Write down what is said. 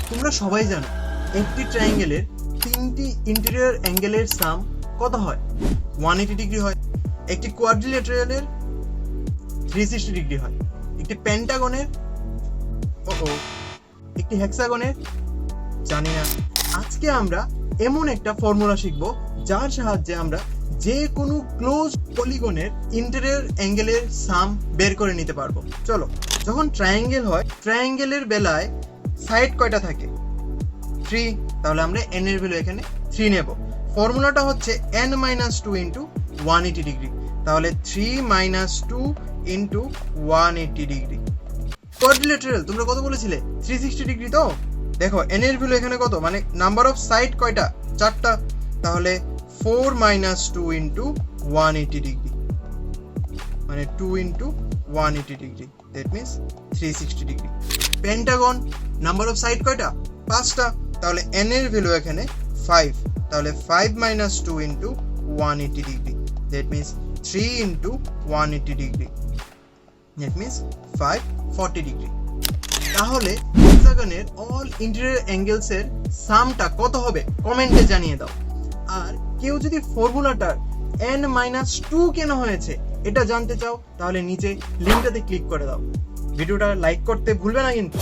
তোমরা সবাই জানো একটি ট্রায়াঙ্গেলের তিনটি ইন্টেরিয়র অ্যাঙ্গেলের সাম কত হয়? 180 ডিগ্রি হয়। একটি কোয়াড্রিল্যাটারালের 360 ডিগ্রি হয়। একটি পেন্টাগনের একটি হেক্সাগনের জানি না। আজকে আমরা এমন একটা ফর্মুলা শিখব যার সাহায্যে আমরা যে কোনো ক্লোজ পলিগনের ইন্টেরিয়র অ্যাঙ্গেলের সাম বের করে নিতে পারবো। চলো, যখন ট্রায়াঙ্গেল হয়, ট্রায়াঙ্গেলের বেলায় সাইড কয়টা থাকে? 3। তাহলে আমরা n এর ভ্যালু এখানে 3 নেব। ফর্মুলাটা হচ্ছে n-2 ইন্টু 180 ডিগ্রি। তাহলে 3 - 2 ইন্টু 180 ডিগ্রি। কোয়াড্রিল্যাটারাল তোমরা কত বলেছিলে? 360 ডিগ্রি। তো দেখো n এর ভ্যালু এখানে কত, মানে নাম্বার অফ সাইড কয়টা? 4টা। তাহলে 4 - 2 ইন্টু 180 ডিগ্রি, মানে 2 into 180 degree, that means 360 degree. Pentagon number of side কয়টা? 5টা। তাহলে n এর ভ্যালু এখানে 5। তাহলে 5 - 2 into 180 degree, that means 3 into 180 degree, that means 540 degree. তাহলে হেক্সাগনের অল ইন্টেরিয়র অ্যাঙ্গেলস এর সামটা কত হবে কমেন্টে জানিয়ে দাও। আর কেউ যদি ফর্মুলাটার n-2 কেন হয়েছে এটা জানতে চাও, তাহলে নিচে লিঙ্কটাতে ক্লিক করে দাও। ভিডিওটা লাইক করতে ভুলবে না কিন্তু।